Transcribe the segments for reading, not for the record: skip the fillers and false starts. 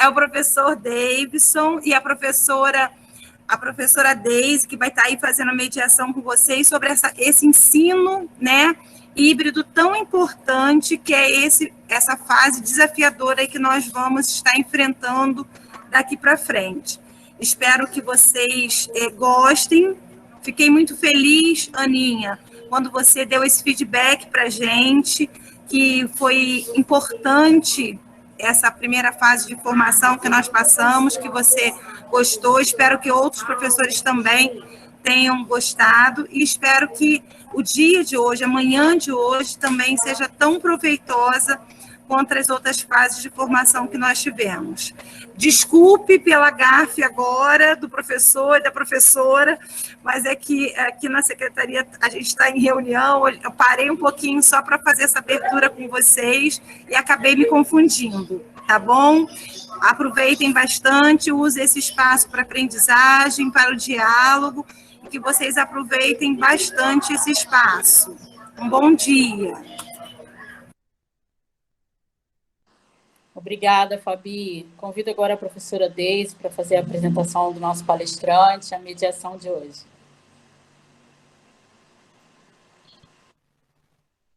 é o professor Davidson e a professora Deise, que vai estar aí fazendo a mediação com vocês sobre esse ensino, né, híbrido tão importante, que é essa fase desafiadora aí que nós vamos estar enfrentando daqui para frente. Espero que vocês gostem. Fiquei muito feliz, Aninha, quando você deu esse feedback para a gente, que foi importante essa primeira fase de formação que nós passamos, que você gostou. Espero que outros professores também tenham gostado e espero que o dia de hoje, a manhã de hoje, também seja tão proveitosa quanto as outras fases de formação que nós tivemos. Desculpe pela gafe agora do professor e da professora, mas é que aqui na secretaria a gente está em reunião, eu parei um pouquinho só para fazer essa abertura com vocês e acabei me confundindo, tá bom? Aproveitem bastante, usem esse espaço para aprendizagem, para o diálogo, e que vocês aproveitem bastante esse espaço. Um bom dia. Obrigada, Fabi. Convido agora a professora Deise para fazer a apresentação do nosso palestrante, a mediação de hoje.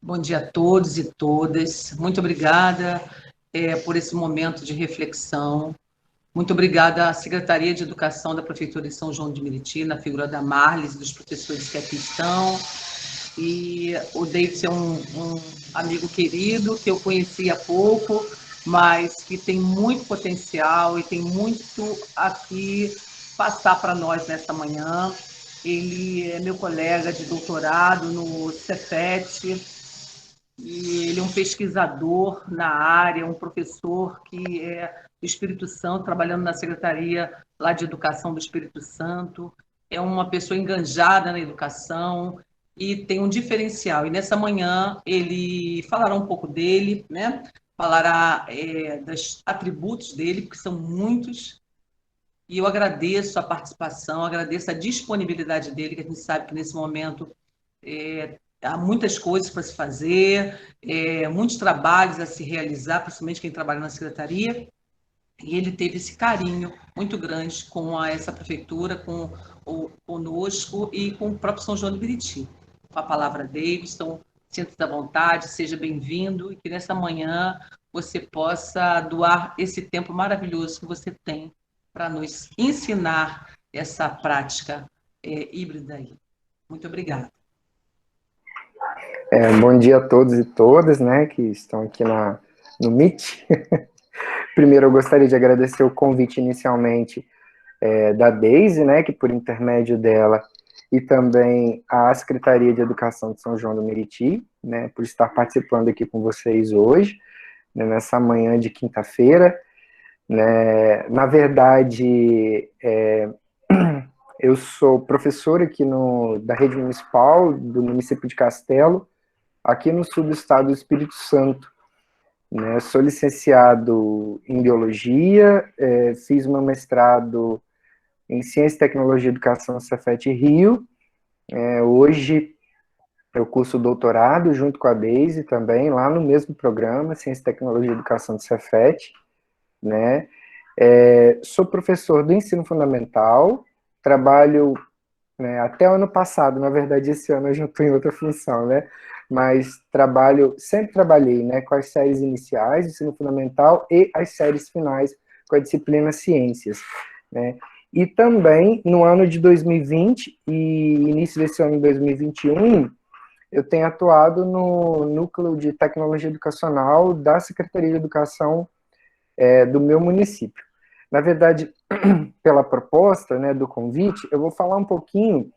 Bom dia a todos e todas. Muito obrigada por esse momento de reflexão. Muito obrigada à Secretaria de Educação da Prefeitura de São João de Meriti, na figura da Marlis e dos professores que aqui estão. E o David é um amigo querido que eu conheci há pouco, mas que tem muito potencial e tem muito aqui passar para nós nesta manhã. Ele é meu colega de doutorado no Cefet, e ele é um pesquisador na área, um professor que é do Espírito Santo, trabalhando na Secretaria lá de Educação do Espírito Santo. É uma pessoa enganjada na educação e tem um diferencial. E nessa manhã ele falará um pouco dele, né? Falará dos atributos dele, porque são muitos, e eu agradeço a participação, agradeço a disponibilidade dele, que a gente sabe que nesse momento há muitas coisas para se fazer, muitos trabalhos a se realizar, principalmente quem trabalha na secretaria, e ele teve esse carinho muito grande com essa prefeitura, conosco e com o próprio São João do Meriti. Com a palavra, Davidson, sinta-se à vontade, seja bem-vindo, e que nessa manhã você possa doar esse tempo maravilhoso que você tem para nos ensinar essa prática híbrida aí. Muito obrigada. Bom dia a todos e todas, né, que estão aqui no Meet. Primeiro, eu gostaria de agradecer o convite inicialmente da Deise, né, que por intermédio dela, e também a Secretaria de Educação de São João do Meriti, né, por estar participando aqui com vocês hoje, né, nessa manhã de quinta-feira. Né, na verdade, eu sou professor aqui da rede municipal do município de Castelo, aqui no sul do estado do Espírito Santo. Né, sou licenciado em Biologia, fiz meu mestrado em Ciência, Tecnologia e Educação Cefet Rio. Hoje eu curso doutorado junto com a Deise também, lá no mesmo programa, Ciência, Tecnologia e Educação do Cefet. Né? Sou professor do ensino fundamental, trabalho até o ano passado, na verdade esse ano eu já estou em outra função, né? Mas sempre trabalhei, né, com as séries iniciais, ensino fundamental, e as séries finais com a disciplina Ciências. Né? E também, no ano de 2020 e início desse ano de 2021, eu tenho atuado no Núcleo de Tecnologia Educacional da Secretaria de Educação do meu município. Na verdade, pela proposta, né, do convite, eu vou falar um pouquinho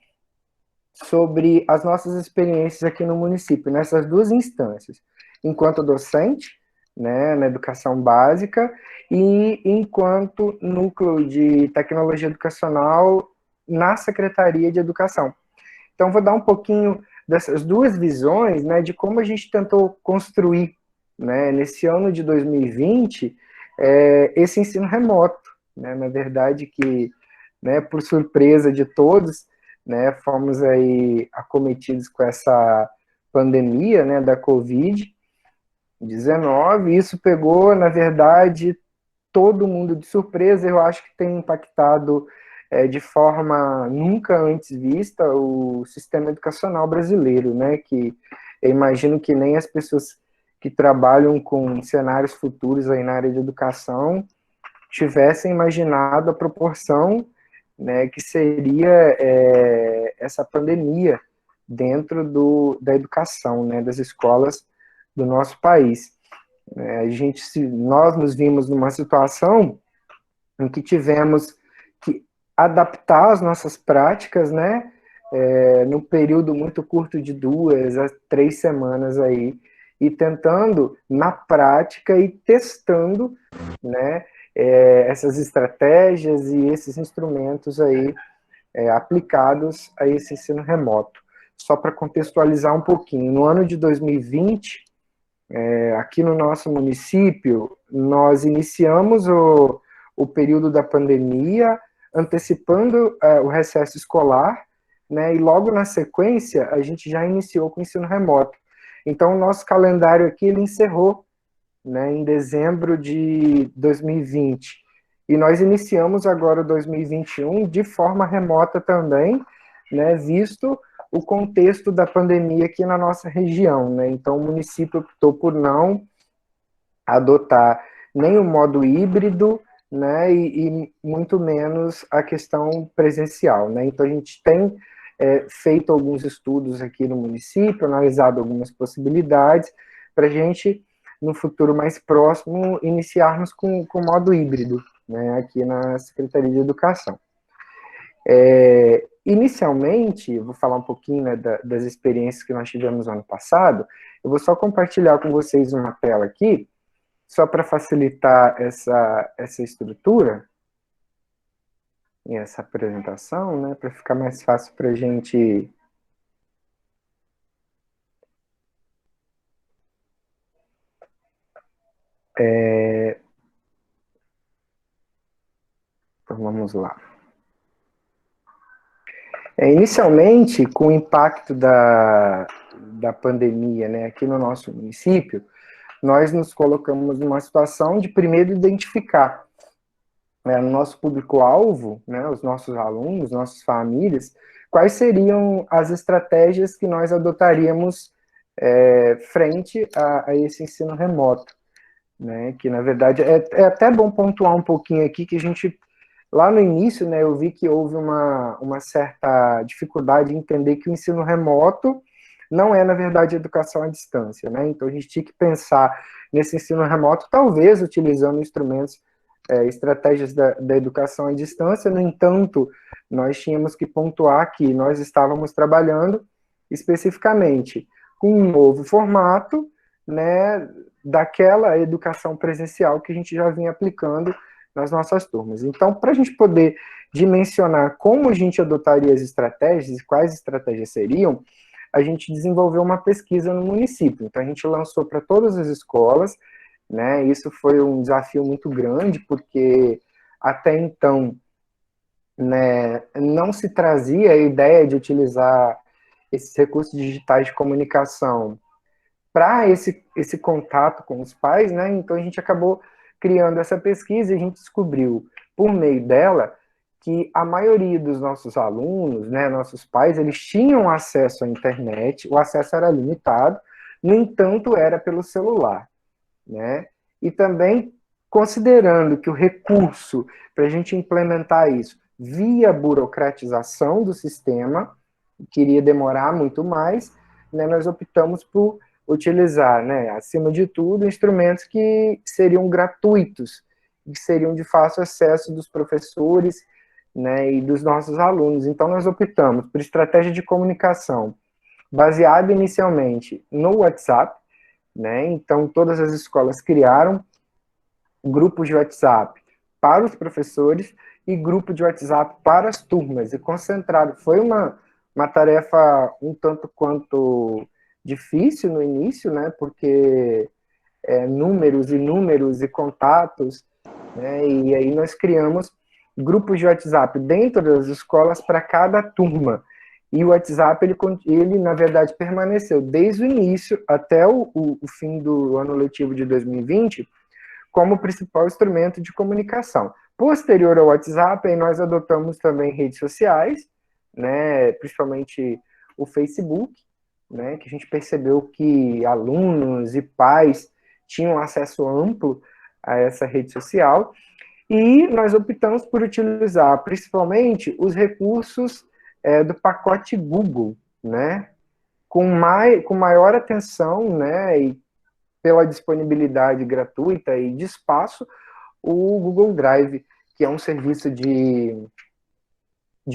sobre as nossas experiências aqui no município, nessas duas instâncias, enquanto docente, né, na educação básica, e enquanto núcleo de tecnologia educacional na Secretaria de Educação. Então, vou dar um pouquinho dessas duas visões, né, de como a gente tentou construir, né, nesse ano de 2020, esse ensino remoto, né, na verdade que, né, por surpresa de todos, né, fomos aí acometidos com essa pandemia, né, da Covid-19, isso pegou, na verdade, todo mundo de surpresa. Eu acho que tem impactado de forma nunca antes vista o sistema educacional brasileiro, né? Que eu imagino que nem as pessoas que trabalham com cenários futuros aí na área de educação tivessem imaginado a proporção, né, que seria essa pandemia dentro da educação, né, das escolas do nosso país. Nós nos vimos numa situação em que tivemos que adaptar as nossas práticas, né, num período muito curto de 2 a 3 semanas aí, e tentando, na prática, e testando, né, essas estratégias e esses instrumentos aí aplicados a esse ensino remoto. Só para contextualizar um pouquinho, no ano de 2020, aqui no nosso município, nós iniciamos o período da pandemia, antecipando o recesso escolar, né, e logo na sequência, a gente já iniciou com o ensino remoto. Então, o nosso calendário aqui, ele encerrou, né, em dezembro de 2020. E nós iniciamos agora o 2021 de forma remota também, né, visto o contexto da pandemia aqui na nossa região, né? Então, o município optou por não adotar nem o modo híbrido, né, e muito menos a questão presencial, né? Então, a gente tem feito alguns estudos aqui no município, analisado algumas possibilidades, para a gente, no futuro mais próximo, iniciarmos com o modo híbrido, né, aqui na Secretaria de Educação. Inicialmente, vou falar um pouquinho, né, das experiências que nós tivemos no ano passado. Eu vou só compartilhar com vocês uma tela aqui, só para facilitar essa estrutura e essa apresentação, né, para ficar mais fácil para a gente então, vamos lá. Inicialmente, com o impacto da pandemia, né, aqui no nosso município, nós nos colocamos numa situação de primeiro identificar no nosso público-alvo, né, os nossos alunos, nossas famílias, quais seriam as estratégias que nós adotaríamos frente a esse ensino remoto, né, que na verdade é até bom pontuar um pouquinho aqui que a gente, lá no início, né, eu vi que houve uma certa dificuldade em entender que o ensino remoto não é, na verdade, educação à distância, né, então a gente tinha que pensar nesse ensino remoto, talvez utilizando instrumentos, estratégias da educação à distância. No entanto, nós tínhamos que pontuar que nós estávamos trabalhando especificamente com um novo formato, né, daquela educação presencial que a gente já vinha aplicando nas nossas turmas. Então, para a gente poder dimensionar como a gente adotaria as estratégias e quais estratégias seriam, a gente desenvolveu uma pesquisa no município. Então, a gente lançou para todas as escolas, né? Isso foi um desafio muito grande, porque até então, né, não se trazia a ideia de utilizar esses recursos digitais de comunicação para esse contato com os pais, né? Então a gente acabou criando essa pesquisa e a gente descobriu, por meio dela, que a maioria dos nossos alunos, né, nossos pais, eles tinham acesso à internet, o acesso era limitado, no entanto, era pelo celular, né? E também, considerando que o recurso para a gente implementar isso via burocratização do sistema, que iria demorar muito mais, né, nós optamos por utilizar, né, acima de tudo, instrumentos que seriam gratuitos, que seriam de fácil acesso dos professores, né, e dos nossos alunos. Então, nós optamos por estratégia de comunicação baseada inicialmente no WhatsApp, né, então todas as escolas criaram grupos de WhatsApp para os professores e grupo de WhatsApp para as turmas, e concentraram. Foi uma tarefa um tanto quanto difícil no início, né, porque números e números e contatos, né, e aí nós criamos grupos de WhatsApp dentro das escolas para cada turma, e o WhatsApp, ele na verdade permaneceu desde o início até o fim do ano letivo de 2020, como principal instrumento de comunicação. Posterior ao WhatsApp, aí nós adotamos também redes sociais, né, principalmente o Facebook, né, que a gente percebeu que alunos e pais tinham acesso amplo a essa rede social, e nós optamos por utilizar principalmente os recursos do pacote Google, né, com maior atenção, né, e pela disponibilidade gratuita e de espaço, o Google Drive, que é um serviço de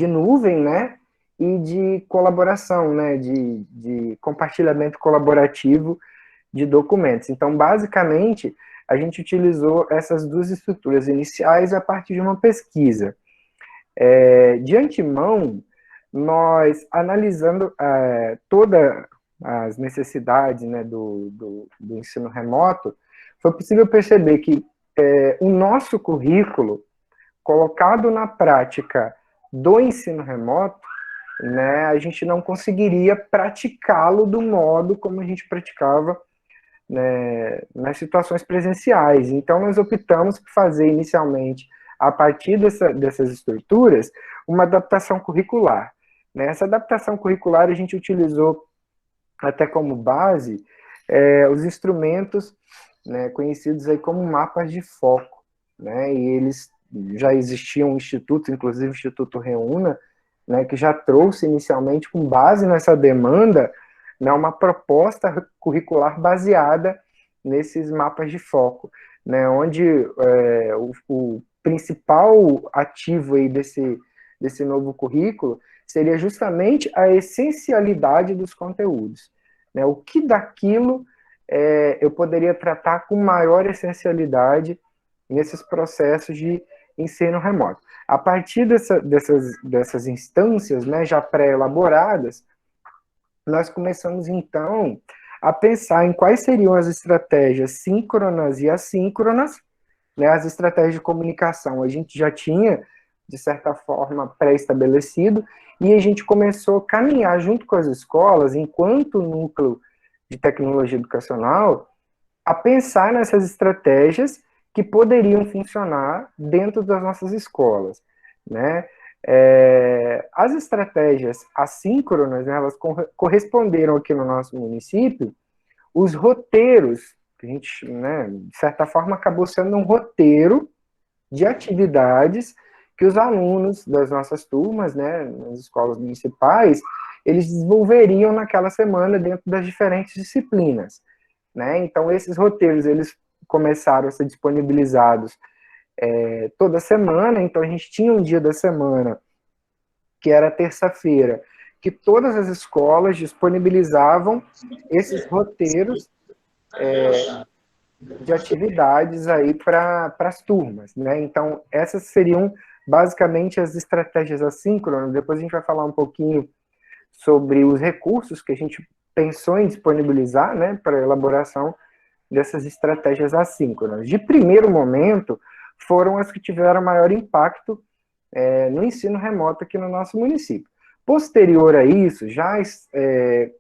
nuvem, né, e de colaboração, né, de compartilhamento colaborativo de documentos. Então, basicamente, a gente utilizou essas duas estruturas iniciais a partir de uma pesquisa. De antemão, nós, analisando todas as necessidades, né, do ensino remoto, foi possível perceber que o nosso currículo, colocado na prática do ensino remoto, né, a gente não conseguiria praticá-lo do modo como a gente praticava, né, nas situações presenciais. Então, nós optamos por fazer inicialmente, a partir dessas estruturas, uma adaptação curricular. Nessa adaptação curricular, a gente utilizou até como base os instrumentos, né, conhecidos aí como mapas de foco, né, e eles já existiam institutos, inclusive o Instituto Reúna, né, que já trouxe inicialmente, com base nessa demanda, né, uma proposta curricular baseada nesses mapas de foco, né, onde o principal ativo aí desse novo currículo seria justamente a essencialidade dos conteúdos, né, o que daquilo eu poderia tratar com maior essencialidade nesses processos de ensino remoto. A partir dessas instâncias, né, já pré-elaboradas, nós começamos, então, a pensar em quais seriam as estratégias síncronas e assíncronas, né, as estratégias de comunicação. A gente já tinha, de certa forma, pré-estabelecido, e a gente começou a caminhar junto com as escolas, enquanto núcleo de tecnologia educacional, a pensar nessas estratégias que poderiam funcionar dentro das nossas escolas, né? As estratégias assíncronas, né, elas corresponderam aqui no nosso município, os roteiros, que a gente, né, de certa forma, acabou sendo um roteiro de atividades que os alunos das nossas turmas, né, nas escolas municipais, eles desenvolveriam naquela semana dentro das diferentes disciplinas, né? Então, esses roteiros, eles começaram a ser disponibilizados toda semana. Então a gente tinha um dia da semana, que era terça-feira, que todas as escolas disponibilizavam esses roteiros de atividades aí para as turmas, né? Então essas seriam basicamente as estratégias assíncronas. Depois a gente vai falar um pouquinho sobre os recursos que a gente pensou em disponibilizar, né, para a elaboração dessas estratégias assíncronas. De primeiro momento, foram as que tiveram maior impacto no ensino remoto aqui no nosso município. Posterior a isso, já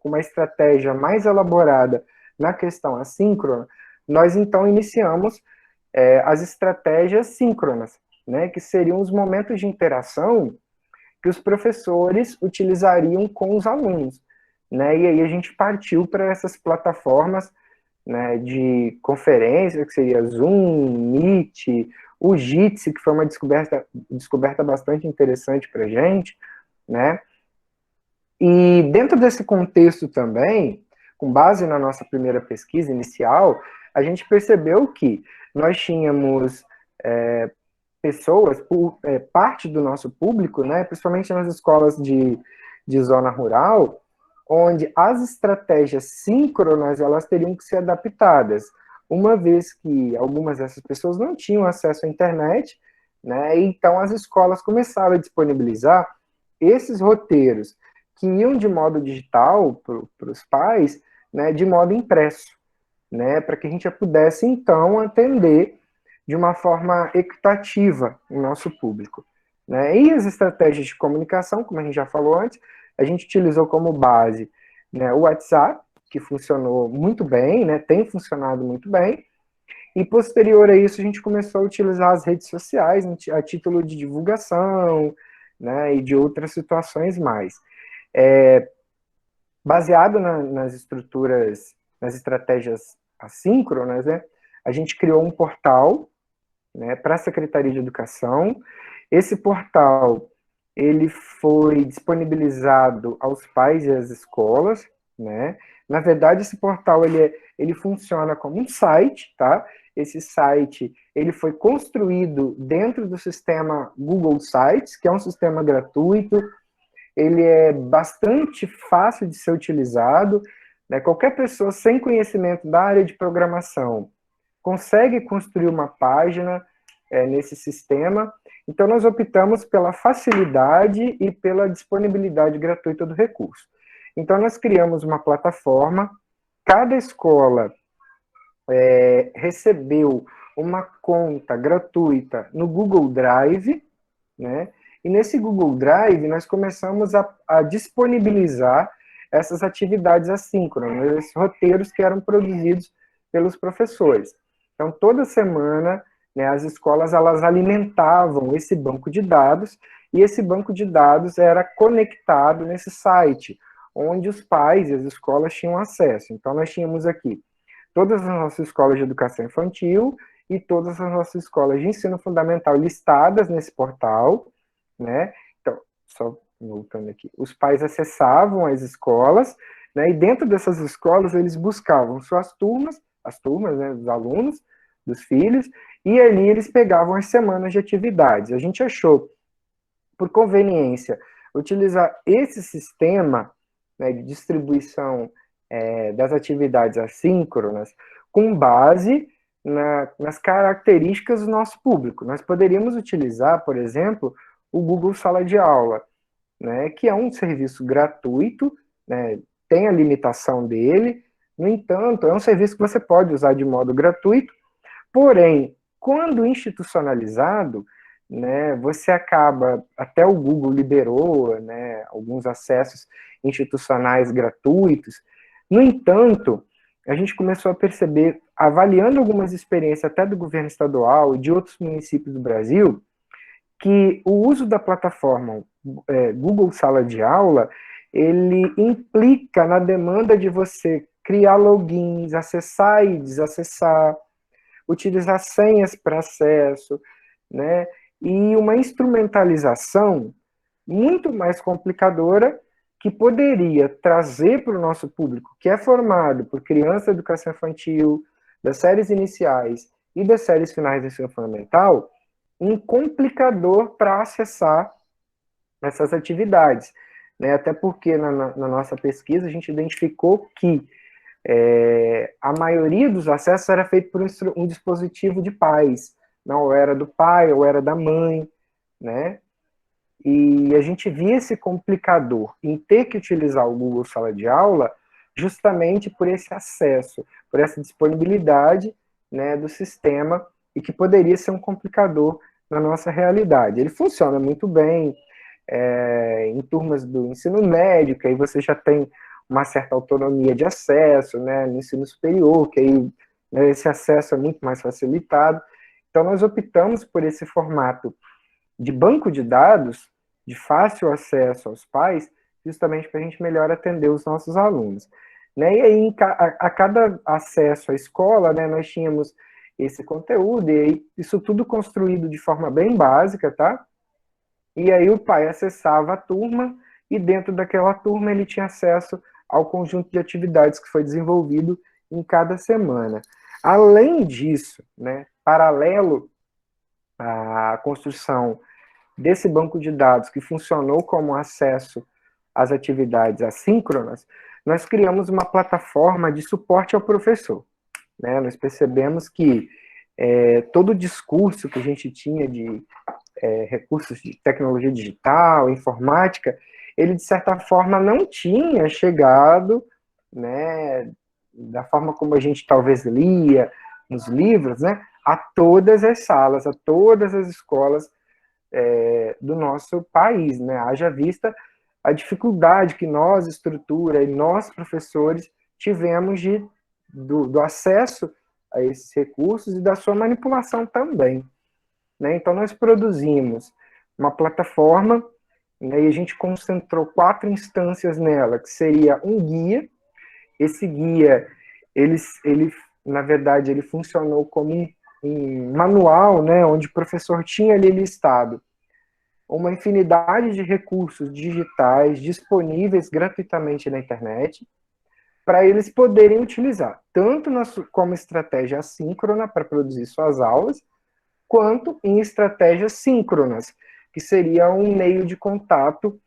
com uma estratégia mais elaborada na questão assíncrona, nós então iniciamos as estratégias síncronas, né, que seriam os momentos de interação que os professores utilizariam com os alunos, né, e aí a gente partiu para essas plataformas, né, de conferência, que seria Zoom, Meet, o Jitsi, que foi uma descoberta bastante interessante para a gente, né, e dentro desse contexto também, com base na nossa primeira pesquisa inicial, a gente percebeu que nós tínhamos pessoas, parte do nosso público, né, principalmente nas escolas de zona rural, onde as estratégias síncronas, elas teriam que ser adaptadas, uma vez que algumas dessas pessoas não tinham acesso à internet, né, e então as escolas começaram a disponibilizar esses roteiros que iam de modo digital para os pais, né, de modo impresso, né, para que a gente pudesse, então, atender de uma forma equitativa o nosso público, né. E as estratégias de comunicação, como a gente já falou antes, a gente utilizou como base, né, o WhatsApp, que funcionou muito bem, né, tem funcionado muito bem, E posterior a isso, a gente começou a utilizar as redes sociais a título de divulgação, né, e de outras situações mais. Baseado nas estruturas, nas estratégias assíncronas, né, a gente criou um portal, né, para a Secretaria de Educação. Esse portal ele foi disponibilizado aos pais e às escolas, né? Na verdade, esse portal ele funciona como um site, tá? Esse site ele foi construído dentro do sistema Google Sites, que é um sistema gratuito. Ele é bastante fácil de ser utilizado, né? Qualquer pessoa sem conhecimento da área de programação consegue construir uma página nesse sistema. Então, nós optamos pela facilidade e pela disponibilidade gratuita do recurso. Então, nós criamos uma plataforma, cada escola recebeu uma conta gratuita no Google Drive, né? E nesse Google Drive, nós começamos a disponibilizar essas atividades assíncronas, esses roteiros que eram produzidos pelos professores. Então, toda semana, né, as escolas elas alimentavam esse banco de dados, e esse banco de dados era conectado nesse site, onde os pais e as escolas tinham acesso. Então, nós tínhamos aqui todas as nossas escolas de educação infantil e todas as nossas escolas de ensino fundamental listadas nesse portal, né? Então, só voltando aqui, os pais acessavam as escolas, né, e dentro dessas escolas eles buscavam suas turmas, as turmas, né, dos alunos, dos filhos, e ali eles pegavam as semanas de atividades. A gente achou, por conveniência, utilizar esse sistema, né, de distribuição das atividades assíncronas com base nas características do nosso público. Nós poderíamos utilizar, por exemplo, o Google Sala de Aula, né, que é um serviço gratuito, né, tem a limitação dele, no entanto, é um serviço que você pode usar de modo gratuito, porém, quando institucionalizado, né, você acaba, até o Google liberou, né, alguns acessos institucionais gratuitos. No entanto, a gente começou a perceber, avaliando algumas experiências até do governo estadual e de outros municípios do Brasil, que o uso da plataforma Google Sala de Aula, ele implica na demanda de você criar logins, acessar e desacessar, utilizar senhas para acesso, né, e uma instrumentalização muito mais complicadora que poderia trazer para o nosso público, que é formado por criança de educação infantil, das séries iniciais e das séries finais do ensino fundamental, um complicador para acessar essas atividades, né? Até porque na nossa pesquisa a gente identificou que a maioria dos acessos era feito por um dispositivo de pais, não era do pai ou era da mãe, né? E a gente via esse complicador em ter que utilizar o Google Sala de Aula justamente por esse acesso, por essa disponibilidade, né, do sistema, e que poderia ser um complicador na nossa realidade. Ele funciona muito bem em turmas do ensino médio, que aí você já tem uma certa autonomia de acesso, né, no ensino superior, que aí, né, esse acesso é muito mais facilitado. Então, nós optamos por esse formato de banco de dados, de fácil acesso aos pais, justamente para a gente melhor atender os nossos alunos. Né? E aí, a cada acesso à escola, né, nós tínhamos esse conteúdo, e aí, isso tudo construído de forma bem básica, tá? E aí o pai acessava a turma, e dentro daquela turma ele tinha acesso ao conjunto de atividades que foi desenvolvido em cada semana. Além disso, né, paralelo à construção desse banco de dados que funcionou como acesso às atividades assíncronas, nós criamos uma plataforma de suporte ao professor. Né? Nós percebemos que todo o discurso que a gente tinha de recursos de tecnologia digital, informática, ele, de certa forma, não tinha chegado, né, da forma como a gente talvez lia nos livros, né, a todas as salas, a todas as escolas do nosso país, né? Haja vista a dificuldade que nós, estrutura, e nós, professores, tivemos do acesso a esses recursos e da sua manipulação também, né? Então, nós produzimos uma plataforma, né, e a gente concentrou 4 instâncias nela, que seria um guia. Esse guia, ele na verdade, ele funcionou como um manual, né, onde o professor tinha ali listado uma infinidade de recursos digitais disponíveis gratuitamente na internet, para eles poderem utilizar, tanto como estratégia assíncrona para produzir suas aulas, quanto em estratégias síncronas, que seria um meio de contato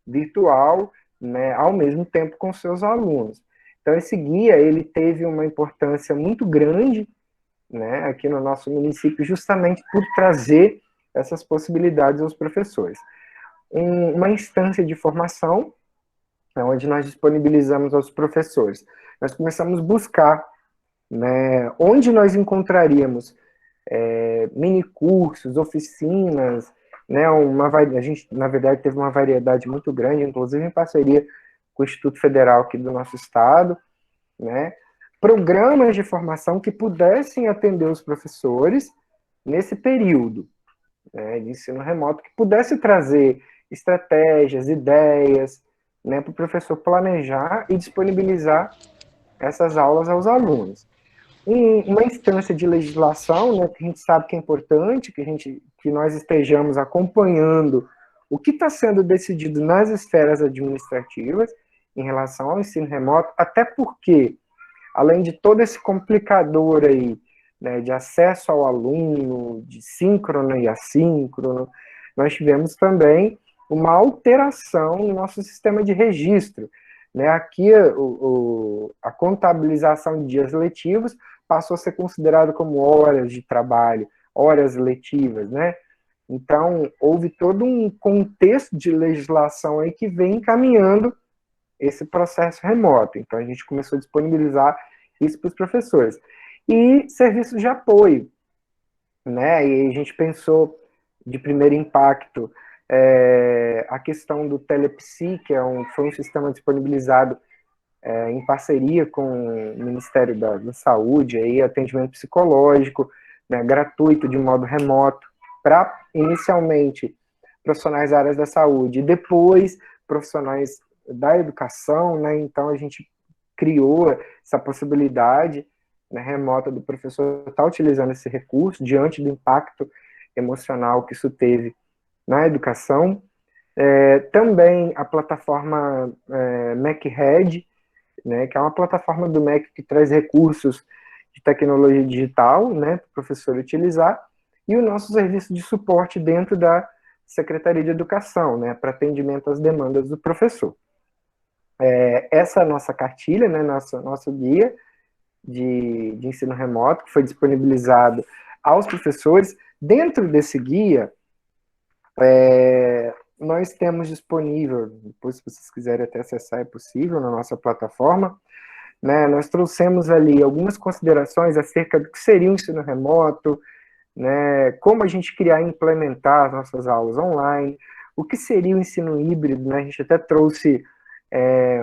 virtual, né, ao mesmo tempo com seus alunos. Então, esse guia, ele teve uma importância muito grande, né, aqui no nosso município, justamente por trazer essas possibilidades aos professores. Uma instância de formação, onde nós disponibilizamos aos professores. Nós começamos a buscar, né, onde nós encontraríamos mini cursos, oficinas, né, a gente, na verdade, teve uma variedade muito grande, inclusive em parceria com o Instituto Federal aqui do nosso estado, né, programas de formação que pudessem atender os professores nesse período, né, de ensino remoto, que pudesse trazer estratégias, ideias, né, para o professor planejar e disponibilizar essas aulas aos alunos. Uma instância de legislação, né, que a gente sabe que é importante, que nós estejamos acompanhando o que está sendo decidido nas esferas administrativas em relação ao ensino remoto, até porque, além de todo esse complicador aí, né, de acesso ao aluno, de síncrono e assíncrono, nós tivemos também uma alteração no nosso sistema de registro, né? Aqui a contabilização de dias letivos passou a ser considerado como horas de trabalho, horas letivas, né? Então, houve todo um contexto de legislação aí que vem encaminhando esse processo remoto. Então, a gente começou a disponibilizar isso para os professores. E serviços de apoio, né? E a gente pensou, de primeiro impacto, a questão do Telepsi, que foi um sistema disponibilizado em parceria com o Ministério da Saúde, aí, atendimento psicológico, né, gratuito, de modo remoto, para, inicialmente, profissionais da área da saúde, e depois, profissionais da educação, né? Então, a gente criou essa possibilidade, né, remota do professor estar utilizando esse recurso, diante do impacto emocional que isso teve na educação. Também a plataforma MacRed, né, que é uma plataforma do Mac que traz recursos de tecnologia digital, né, para o professor utilizar, e o nosso serviço de suporte dentro da Secretaria de Educação, né, para atendimento às demandas do professor. Essa é a nossa cartilha, né, nosso guia de ensino remoto, que foi disponibilizado aos professores. Dentro desse guia, nós temos disponível, depois se vocês quiserem até acessar, é possível, na nossa plataforma, né, nós trouxemos ali algumas considerações acerca do que seria o ensino remoto, né, como a gente criar e implementar as nossas aulas online, o que seria o ensino híbrido, né, a gente até trouxe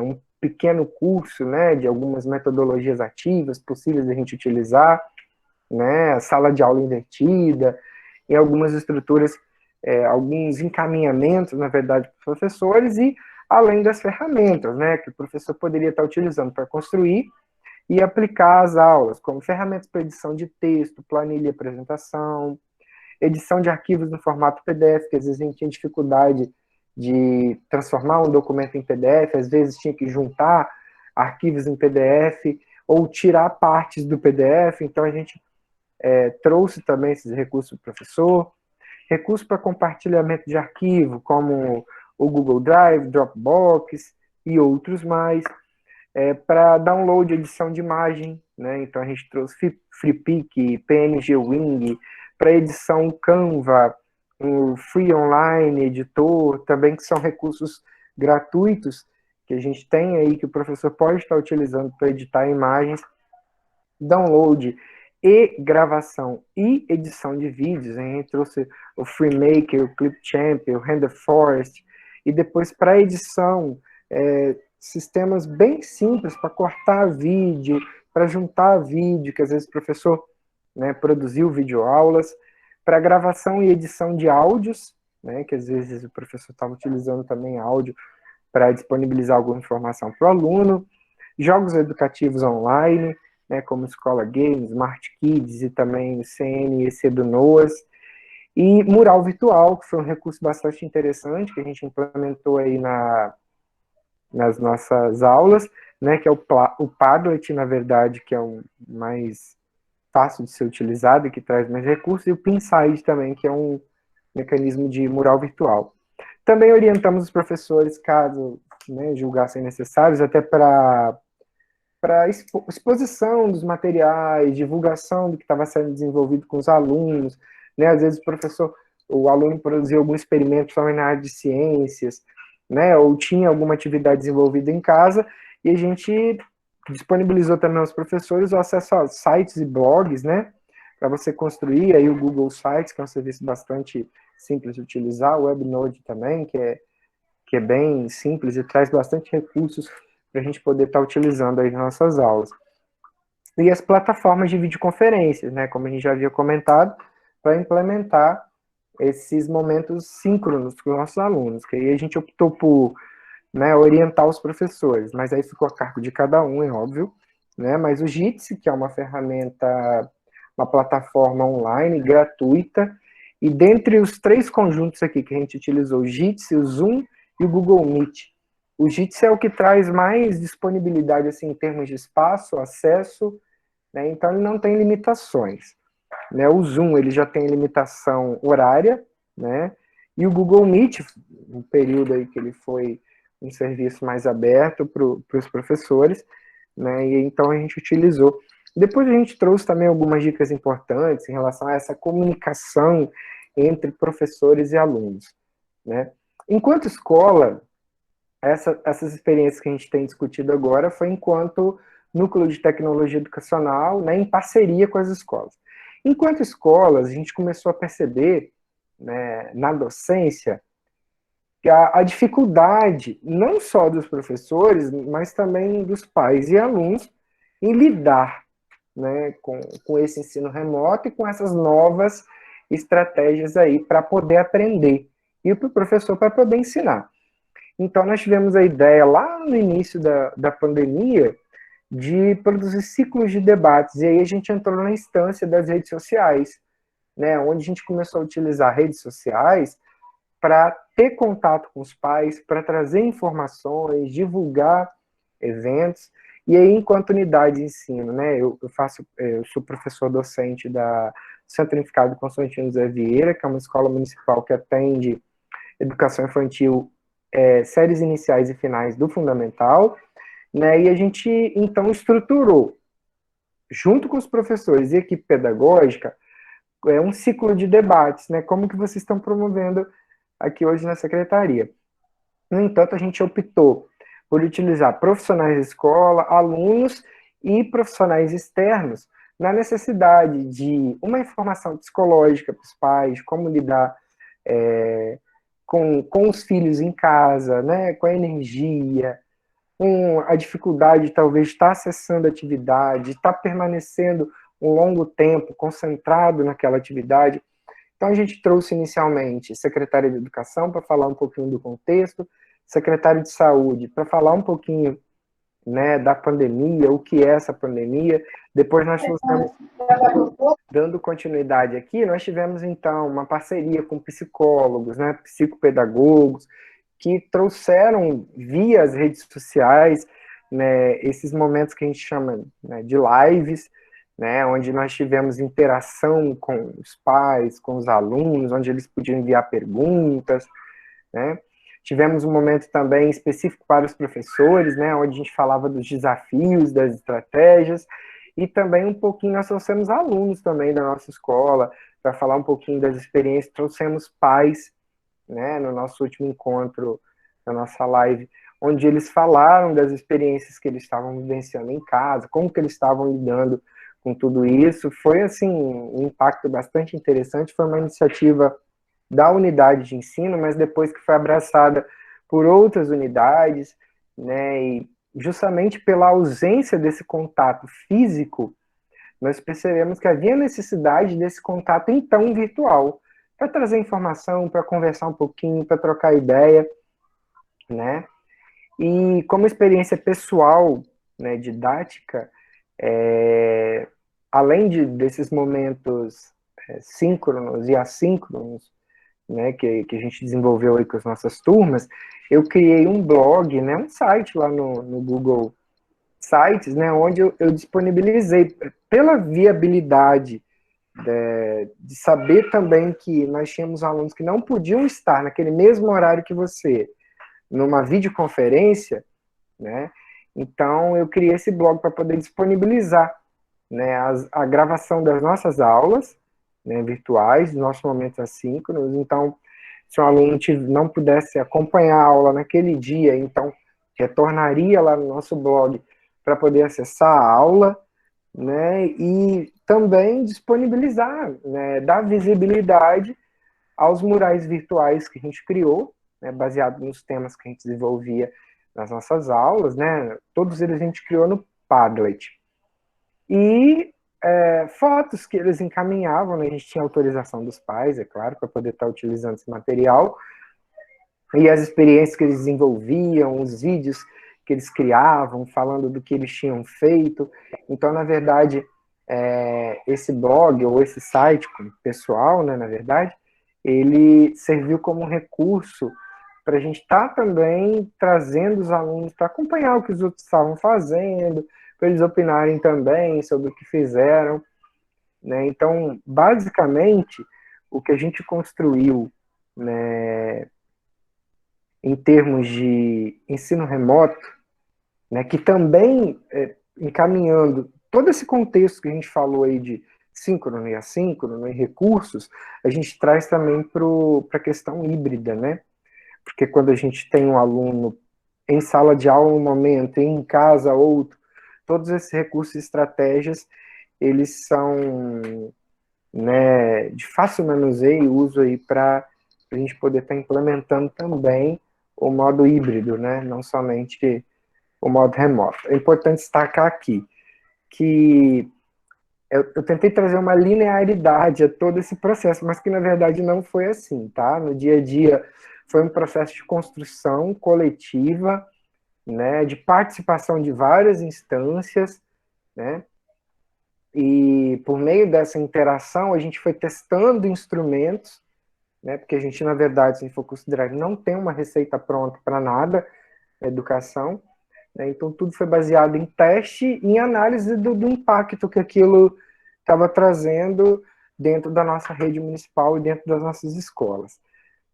um pequeno curso, né, de algumas metodologias ativas possíveis de a gente utilizar, né, a sala de aula invertida, e algumas estruturas, alguns encaminhamentos, na verdade, para os professores, e além das ferramentas, né, que o professor poderia estar utilizando para construir e aplicar as aulas, como ferramentas para edição de texto, planilha e apresentação, edição de arquivos no formato PDF, que às vezes a gente tinha dificuldade de transformar um documento em PDF, às vezes tinha que juntar arquivos em PDF, ou tirar partes do PDF, então a gente trouxe também esses recursos para o professor, recursos para compartilhamento de arquivo, como o Google Drive, Dropbox e outros mais, para download e edição de imagem, né? Então a gente trouxe FreePic, PNG Wing, para edição Canva, o Free Online Editor, também, que são recursos gratuitos que a gente tem aí, que o professor pode estar utilizando para editar imagens, download e gravação e edição de vídeos. A gente trouxe o FreeMaker, o Clipchamp, o RenderForest, e depois para edição, sistemas bem simples para cortar vídeo, para juntar vídeo, que às vezes o professor, né, produziu videoaulas, para gravação e edição de áudios, né, que às vezes o professor estava utilizando também áudio para disponibilizar alguma informação para o aluno, jogos educativos online, né, como Escola Games, Smart Kids e também o CN e EC do NOAS, e mural virtual, que foi um recurso bastante interessante que a gente implementou aí nas nossas aulas, né, que é o Padlet, na verdade, que é o mais fácil de ser utilizado e que traz mais recursos, e o Pinside também, que é um mecanismo de mural virtual. Também orientamos os professores, caso, né, julgassem necessários, até para exposição dos materiais, divulgação do que estava sendo desenvolvido com os alunos, né? Às vezes o aluno produziu algum experimento só na área de ciências, né? Ou tinha alguma atividade desenvolvida em casa, e a gente disponibilizou também aos professores o acesso a sites e blogs, né? Para você construir aí o Google Sites, que é um serviço bastante simples de utilizar, o WebNode também, que é bem simples e traz bastante recursos para a gente poder estar utilizando aí nas nossas aulas. E as plataformas de videoconferências, né, como a gente já havia comentado, para implementar esses momentos síncronos com os nossos alunos, que aí a gente optou por, né, orientar os professores, mas aí ficou a cargo de cada um, é óbvio, né, mas o Jitsi, que é uma ferramenta, uma plataforma online gratuita, e dentre os 3 conjuntos aqui que a gente utilizou, o Jitsi, o Zoom e o Google Meet. O Jitsi é o que traz mais disponibilidade assim, em termos de espaço, acesso, né, então ele não tem limitações. Né, o Zoom ele já tem limitação horária, né, e o Google Meet, um período aí que ele foi um serviço mais aberto para os professores, né, e então a gente utilizou. Depois a gente trouxe também algumas dicas importantes em relação a essa comunicação entre professores e alunos, né. Enquanto escola, essas experiências que a gente tem discutido agora foi enquanto núcleo de tecnologia educacional, né, em parceria com as escolas. Enquanto escolas, a gente começou a perceber, né, na docência, que a dificuldade, não só dos professores, mas também dos pais e alunos, em lidar, né, com esse ensino remoto e com essas novas estratégias aí para poder aprender, e para o professor para poder ensinar. Então, nós tivemos a ideia, lá no início da pandemia, de produzir ciclos de debates, e aí a gente entrou na instância das redes sociais, né, onde a gente começou a utilizar redes sociais para ter contato com os pais, para trazer informações, divulgar eventos, e aí, enquanto unidade de ensino, né, eu sou professor docente da Centro Unificado Constantino Zé Vieira, que é uma escola municipal que atende educação infantil, séries iniciais e finais do fundamental, né, e a gente, então, estruturou, junto com os professores e equipe pedagógica, um ciclo de debates, né, como que vocês estão promovendo aqui hoje na secretaria. No entanto, a gente optou por utilizar profissionais da escola, alunos e profissionais externos, na necessidade de uma informação psicológica para os pais, como lidar com os filhos em casa, né, com a energia, com a dificuldade de talvez estar acessando a atividade, estar permanecendo um longo tempo concentrado naquela atividade. Então, a gente trouxe inicialmente secretária de Educação para falar um pouquinho do contexto, secretário de Saúde para falar um pouquinho, né, da pandemia, o que é essa pandemia. Depois nós trouxemos, dando continuidade aqui, nós tivemos então uma parceria com psicólogos, né, psicopedagogos, que trouxeram via as redes sociais, né, esses momentos que a gente chama, né, de lives, né, onde nós tivemos interação com os pais, com os alunos, onde eles podiam enviar perguntas, né. Tivemos um momento também específico para os professores, né, onde a gente falava dos desafios, das estratégias, e também um pouquinho nós trouxemos alunos também da nossa escola, para falar um pouquinho das experiências, trouxemos pais, né, no nosso último encontro, na nossa live, onde eles falaram das experiências que eles estavam vivenciando em casa, como que eles estavam lidando com tudo isso. Foi, assim, um impacto bastante interessante, foi uma iniciativa da unidade de ensino, mas depois que foi abraçada por outras unidades, né, justamente pela ausência desse contato físico, nós percebemos que havia necessidade desse contato, então, virtual, para trazer informação, para conversar um pouquinho, para trocar ideia, né? E como experiência pessoal, né, didática, além desses momentos síncronos e assíncronos, né, que a gente desenvolveu aí com as nossas turmas, eu criei um blog, né, um site lá no Google Sites, né, onde eu disponibilizei, pela viabilidade de saber também que nós tínhamos alunos que não podiam estar naquele mesmo horário que você, numa videoconferência, né, então eu criei esse blog para poder disponibilizar, né, a gravação das nossas aulas, né, virtuais, dos nossos momentos assíncronos. Então, se um aluno não pudesse acompanhar a aula naquele dia, então retornaria lá no nosso blog para poder acessar a aula, né, e também disponibilizar, né, dar visibilidade aos murais virtuais que a gente criou, né, baseado nos temas que a gente desenvolvia nas nossas aulas, né, todos eles a gente criou no Padlet. E fotos que eles encaminhavam, né, a gente tinha autorização dos pais, é claro, para poder estar utilizando esse material, e as experiências que eles desenvolviam, os vídeos que eles criavam, falando do que eles tinham feito. Então, na verdade, esse blog, ou esse site pessoal, né, na verdade, ele serviu como um recurso para a gente estar também trazendo os alunos para acompanhar o que os outros estavam fazendo, para eles opinarem também sobre o que fizeram, né? Então, basicamente, o que a gente construiu, né, em termos de ensino remoto, né, que também, encaminhando todo esse contexto que a gente falou aí de síncrono e assíncrono e recursos, a gente traz também para a questão híbrida, né? Porque quando a gente tem um aluno em sala de aula um momento e em casa outro, todos esses recursos e estratégias, eles são, né, de fácil manuseio e uso aí para a gente poder estar implementando também o modo híbrido, né, não somente o modo remoto. É importante destacar aqui que eu tentei trazer uma linearidade a todo esse processo, mas que na verdade não foi assim, tá? No dia a dia foi um processo de construção coletiva, né, de participação de várias instâncias, né, e por meio dessa interação a gente foi testando instrumentos, né, porque a gente, na verdade, se for considerar, não tem uma receita pronta para nada na educação, né, então tudo foi baseado em teste e em análise do impacto que aquilo estava trazendo dentro da nossa rede municipal e dentro das nossas escolas,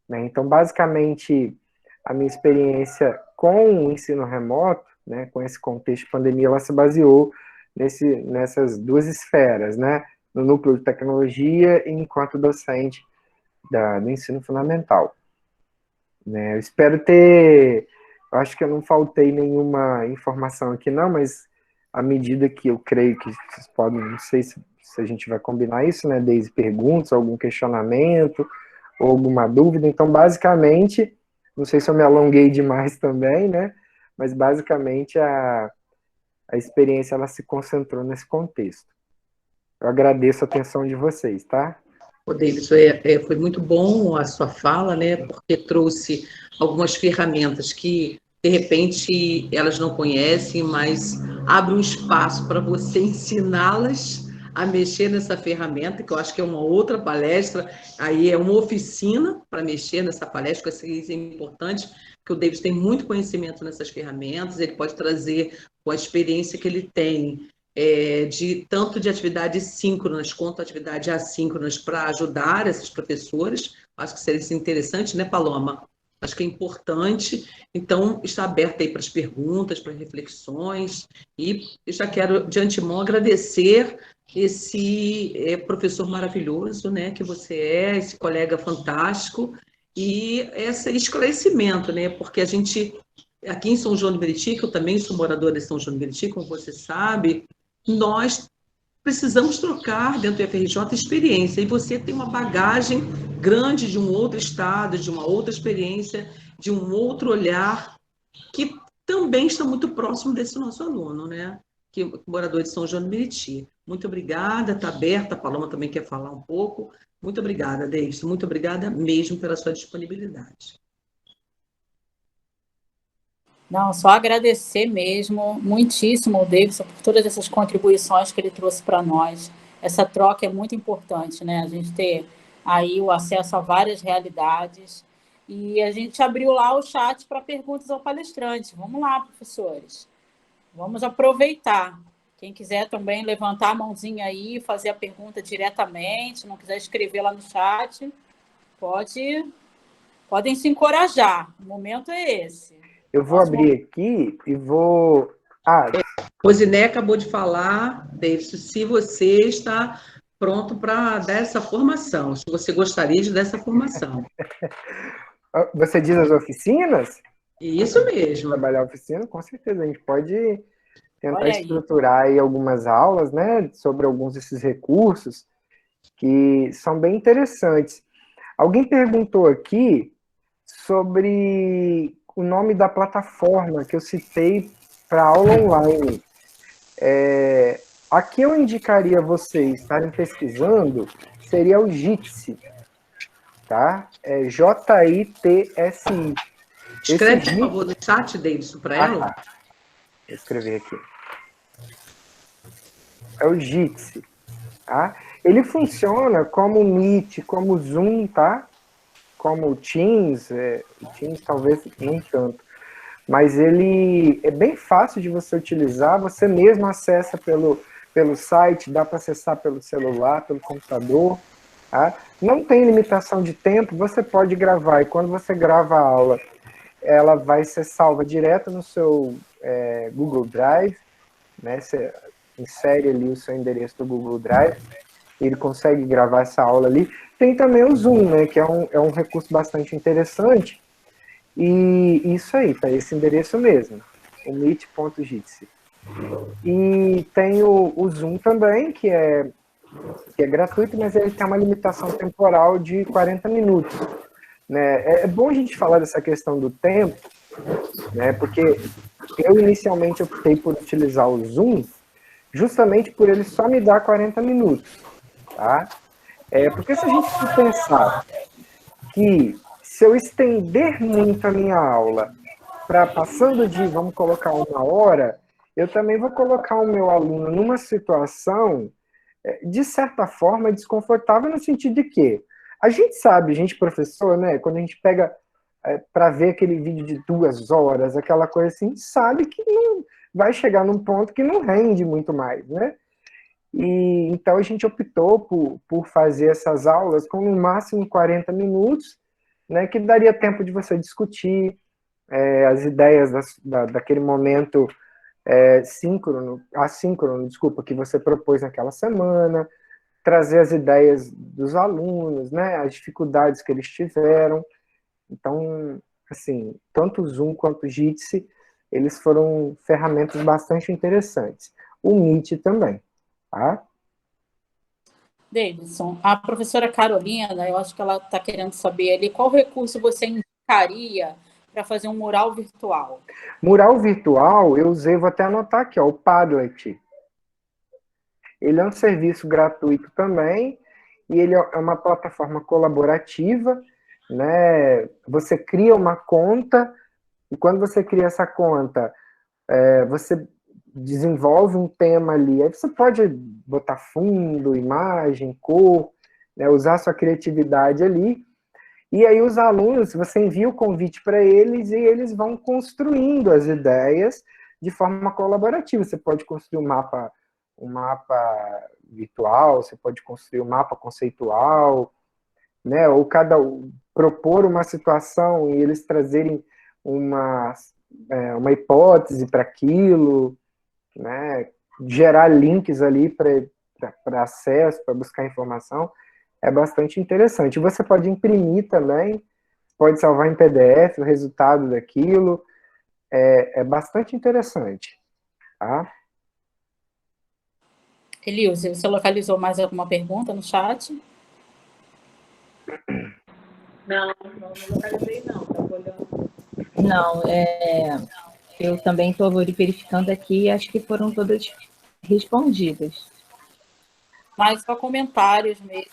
né. Então, basicamente, a minha experiência com o ensino remoto, né, com esse contexto de pandemia, ela se baseou nessas duas esferas, né, no núcleo de tecnologia e enquanto docente do ensino fundamental. Né, eu espero eu acho que eu não faltei nenhuma informação aqui não, mas à medida que eu creio que vocês podem, não sei se a gente vai combinar isso, né, desde perguntas, algum questionamento, ou alguma dúvida. Então, basicamente, não sei se eu me alonguei demais também, né? Mas basicamente a experiência ela se concentrou nesse contexto. Eu agradeço a atenção de vocês, tá? Ô, David, foi muito bom a sua fala, né? Porque trouxe algumas ferramentas que, de repente, elas não conhecem, mas abre um espaço para você ensiná-las a mexer nessa ferramenta, que eu acho que é uma outra palestra, aí é uma oficina para mexer nessa palestra, que isso é importante, porque o David tem muito conhecimento nessas ferramentas, ele pode trazer com a experiência que ele tem, tanto de atividades síncronas quanto atividades assíncronas para ajudar esses professores. Acho que seria interessante, né, Paloma? Acho que é importante. Então, está aberto aí para as perguntas, para reflexões, e eu já quero, de antemão, agradecer esse professor maravilhoso, né, que você é, esse colega fantástico, e esse esclarecimento, né, porque a gente, aqui em São João de Meriti, que eu também sou moradora de São João de Meriti, como você sabe, nós precisamos trocar dentro do FRJ experiência, e você tem uma bagagem grande de um outro estado, de uma outra experiência, de um outro olhar, que também está muito próximo desse nosso aluno, né? Que é morador de São João do Meriti. Muito obrigada, está aberta, a Paloma também quer falar um pouco. Muito obrigada, Davidson, muito obrigada mesmo pela sua disponibilidade. Não, só agradecer mesmo, muitíssimo ao Davidson por todas essas contribuições que ele trouxe para nós. Essa troca é muito importante, né? A gente ter aí o acesso a várias realidades. E a gente abriu lá o chat para perguntas ao palestrante. Vamos lá, professores. Vamos aproveitar. Quem quiser também levantar a mãozinha aí, fazer a pergunta diretamente, não quiser escrever lá no chat, podem se encorajar. O momento é esse. Eu vou abrir aqui e vou... Rosiné acabou de falar, Davidson, se você está pronto para dar essa formação, se você gostaria de dar essa formação. Você diz as oficinas? Isso mesmo. Trabalhar a oficina, com certeza. A gente pode tentar estruturar aí algumas aulas, né, sobre alguns desses recursos que são bem interessantes. Alguém perguntou aqui sobre o nome da plataforma que eu citei para aula online. Aqui eu indicaria vocês estarem pesquisando, seria o Jitsi, tá? É J-I-T-S-I. Escreve, por favor, no chat, Davidson, para ela. Tá. Vou escrever aqui. É o Jitsi, tá? Ele funciona como o Meet, como o Zoom, tá? Como o Teams, o Teams talvez nem tanto. Mas ele é bem fácil de você utilizar, você mesmo acessa pelo site, dá para acessar pelo celular, pelo computador, tá? Não tem limitação de tempo, você pode gravar, e quando você grava a aula, ela vai ser salva direto no seu Google Drive, né? Você insere ali o seu endereço do Google Drive, ele consegue gravar essa aula ali. Tem também o Zoom, né? Que é um recurso bastante interessante, e isso aí, tá esse endereço mesmo, o meet.jitsi. E tem o Zoom também, que é gratuito, mas ele tem uma limitação temporal de 40 minutos. Né? É bom a gente falar dessa questão do tempo, né? Porque eu inicialmente optei por utilizar o Zoom justamente por ele só me dar 40 minutos. Tá? Porque se a gente for pensar que se eu estender muito a minha aula para passando de, vamos colocar 1 hora, eu também vou colocar o meu aluno numa situação, de certa forma, desconfortável no sentido de que a gente sabe, a gente professor, né, quando a gente pega para ver aquele vídeo de 2 horas, aquela coisa assim, sabe que não vai chegar num ponto que não rende muito mais, né? E então a gente optou por fazer essas aulas com no máximo 40 minutos, né, que daria tempo de você discutir as ideias daquele momento assíncrono, desculpa, que você propôs naquela semana, trazer as ideias dos alunos, né, as dificuldades que eles tiveram. Então, assim, tanto o Zoom quanto o Jitsi, eles foram ferramentas bastante interessantes. O Meet também, tá? Davidson, a professora Carolina, eu acho que ela está querendo saber ali qual recurso você indicaria para fazer um mural virtual. Mural virtual, eu usei, vou até anotar aqui, ó, o Padlet. Ele é um serviço gratuito também, e ele é uma plataforma colaborativa, né? Você cria uma conta, e quando você cria essa conta, você desenvolve um tema ali, aí você pode botar fundo, imagem, cor, né? Usar sua criatividade ali, e aí os alunos, você envia o convite para eles, e eles vão construindo as ideias de forma colaborativa. Você pode construir um mapa virtual, você pode construir um mapa conceitual, né? Ou propor uma situação e eles trazerem uma hipótese para aquilo, né? Gerar links ali para acesso, para buscar informação, é bastante interessante. Você pode imprimir também, pode salvar em PDF o resultado daquilo, é bastante interessante, tá? Elilze, você localizou mais alguma pergunta no chat? Não localizei não, estava olhando. Não, Eu também estou verificando aqui e acho que foram todas respondidas. Mas só comentários mesmo.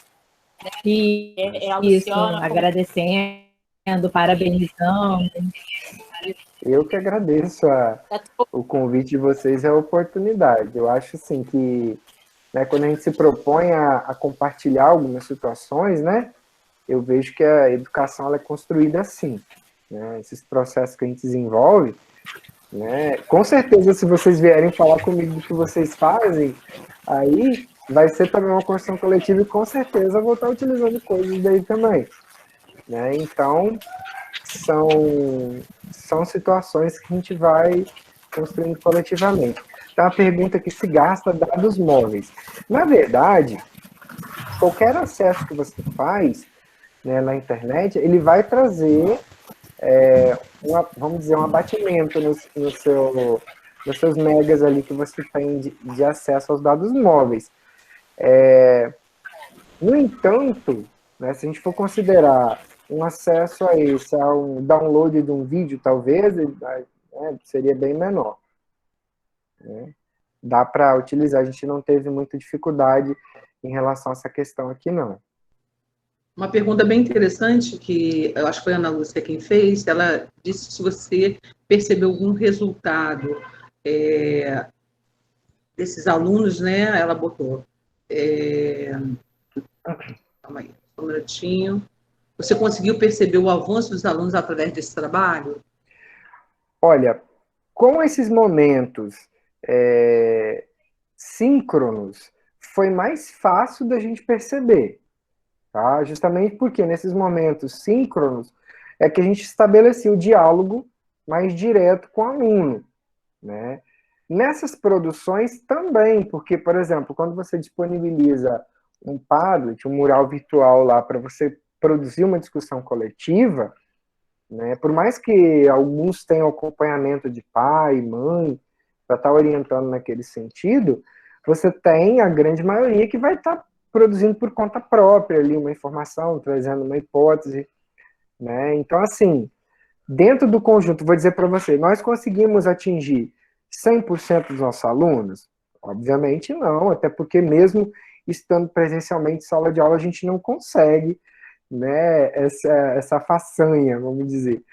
E A isso, Luciana agradecendo, parabenizando. Eu que agradeço o convite de vocês e a oportunidade. Eu acho assim que, né, quando a gente se propõe a compartilhar algumas situações, né, eu vejo que a educação ela é construída assim, né, esses processos que a gente desenvolve, né, com certeza se vocês vierem falar comigo do que vocês fazem, aí vai ser também uma construção coletiva e com certeza eu vou estar utilizando coisas daí também, né, então são situações que a gente vai construindo coletivamente. Então, a pergunta que se gasta dados móveis. Na verdade, qualquer acesso que você faz, né, na internet, ele vai trazer, vamos dizer, um abatimento nos seus megas ali que você tem de acesso aos dados móveis. No entanto, né, se a gente for considerar um acesso a esse, a um download de um vídeo, talvez, né, seria bem menor. Né? Dá para utilizar, a gente não teve muita dificuldade em relação a essa questão aqui, não. Uma pergunta bem interessante, que eu acho que foi a Ana Lúcia quem fez, ela disse se você percebeu algum resultado desses alunos, né? Ela botou... calma aí, um minutinho. Você conseguiu perceber o avanço dos alunos através desse trabalho? Olha, com esses momentos síncronos, foi mais fácil da gente perceber. Tá? Justamente porque nesses momentos síncronos é que a gente estabelecia o diálogo mais direto com o aluno. Né? Nessas produções também, porque, por exemplo, quando você disponibiliza um Padlet, um mural virtual lá para você produzir uma discussão coletiva, né, por mais que alguns tenham acompanhamento de pai, mãe, para estar orientando naquele sentido, você tem a grande maioria que vai estar produzindo por conta própria ali uma informação, trazendo uma hipótese, né? Então, assim, dentro do conjunto, vou dizer para você, nós conseguimos atingir 100% dos nossos alunos? Obviamente não, até porque mesmo estando presencialmente em sala de aula, a gente não consegue, né, essa façanha, vamos dizer,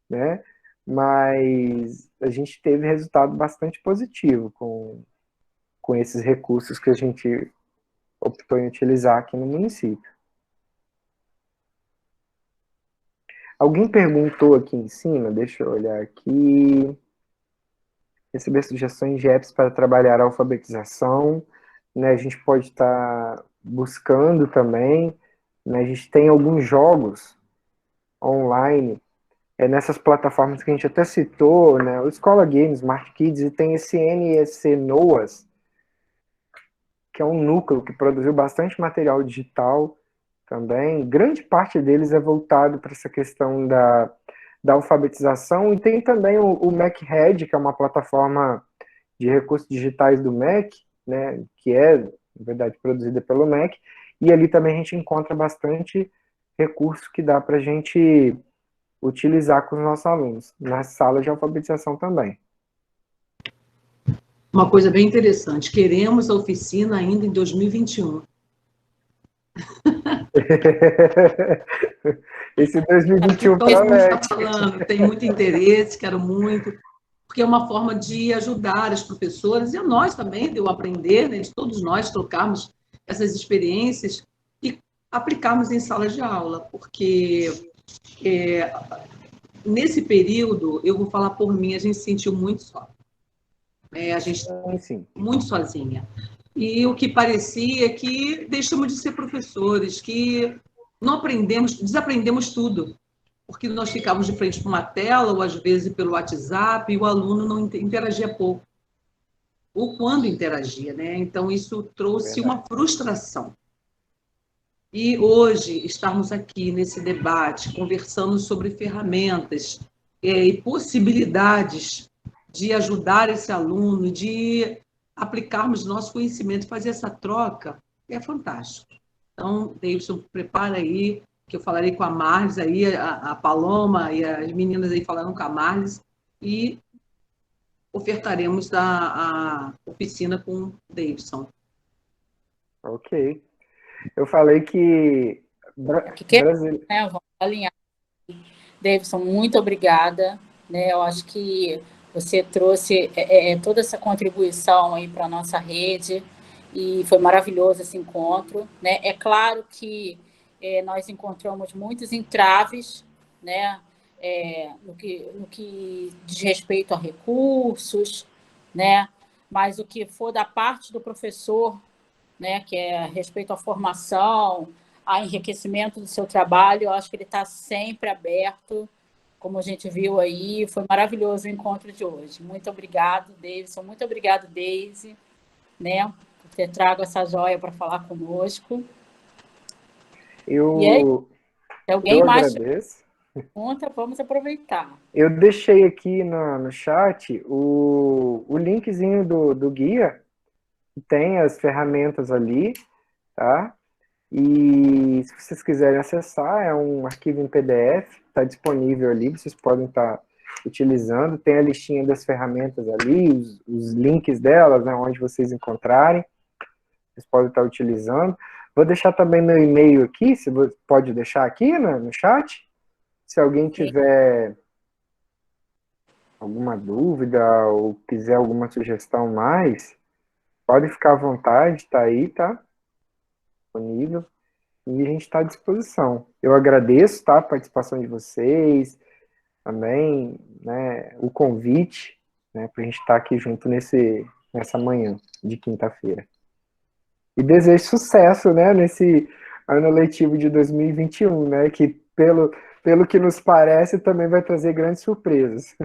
né? Mas a gente teve resultado bastante positivo com esses recursos que a gente optou em utilizar aqui no município. Alguém perguntou aqui em cima, deixa eu olhar aqui. Receber sugestões de apps para trabalhar a alfabetização, né? A gente pode estar buscando também, né? A gente tem alguns jogos online nessas plataformas que a gente até citou, né? O Escola Games, Smart Kids, e tem esse NSC Noas, que é um núcleo que produziu bastante material digital também. Grande parte deles é voltado para essa questão da alfabetização, e tem também o MacHead, que é uma plataforma de recursos digitais do Mac, né, que é, na verdade, produzida pelo Mac, e ali também a gente encontra bastante recurso que dá para a gente utilizar com os nossos alunos, nas salas de alfabetização também. Uma coisa bem interessante, queremos a oficina ainda em 2021. Esse 2021 todo mundo está promete. falando, tem muito interesse, quero muito, porque é uma forma de ajudar as professoras e a nós também, de eu aprender, né, de todos nós trocarmos essas experiências e aplicarmos em salas de aula, porque nesse período, eu vou falar por mim, a gente se sentiu muito só. A gente muito sozinha. E o que parecia é que deixamos de ser professores, que não aprendemos, desaprendemos tudo, porque nós ficávamos de frente para uma tela, ou às vezes pelo WhatsApp, e o aluno não interagia pouco. Ou quando interagia, né? Então, isso trouxe uma frustração. E hoje, estarmos aqui nesse debate, conversando sobre ferramentas e possibilidades de ajudar esse aluno, de aplicarmos nosso conhecimento, fazer essa troca, é fantástico. Então, Davidson, prepara aí, que eu falarei com a Marlis aí, a Paloma e as meninas aí falando com a Marlis, e ofertaremos a oficina com o Davidson. Ok. Eu falei que... né, vamos alinhar. Davidson, muito obrigada. Né, eu acho que você trouxe toda essa contribuição aí para a nossa rede e foi maravilhoso esse encontro. Né? É claro que nós encontramos muitos entraves, né, no que diz respeito a recursos, né, mas o que for da parte do professor, né, que é respeito à formação, a enriquecimento do seu trabalho, eu acho que ele está sempre aberto, como a gente viu aí, foi maravilhoso o encontro de hoje. Muito obrigado, Davidson, muito obrigado, Deise, né, por ter trago essa joia para falar conosco. E aí, se alguém mais agradeço. Pergunta, vamos aproveitar. Eu deixei aqui no chat o linkzinho do guia, tem as ferramentas ali, tá? E se vocês quiserem acessar, é um arquivo em PDF, está disponível ali, vocês podem estar utilizando, tem a listinha das ferramentas ali, os links delas, né, onde vocês encontrarem, vocês podem estar utilizando. Vou deixar também meu e-mail aqui, se você pode deixar aqui no chat, se alguém tiver alguma dúvida ou quiser alguma sugestão mais, pode ficar à vontade, tá aí, tá? Disponível. E a gente está à disposição. Eu agradeço, tá, a participação de vocês, também, né, o convite, né, para a gente estar aqui junto nessa manhã de quinta-feira. E desejo sucesso, né, nesse ano letivo de 2021, né, que pelo que nos parece também vai trazer grandes surpresas.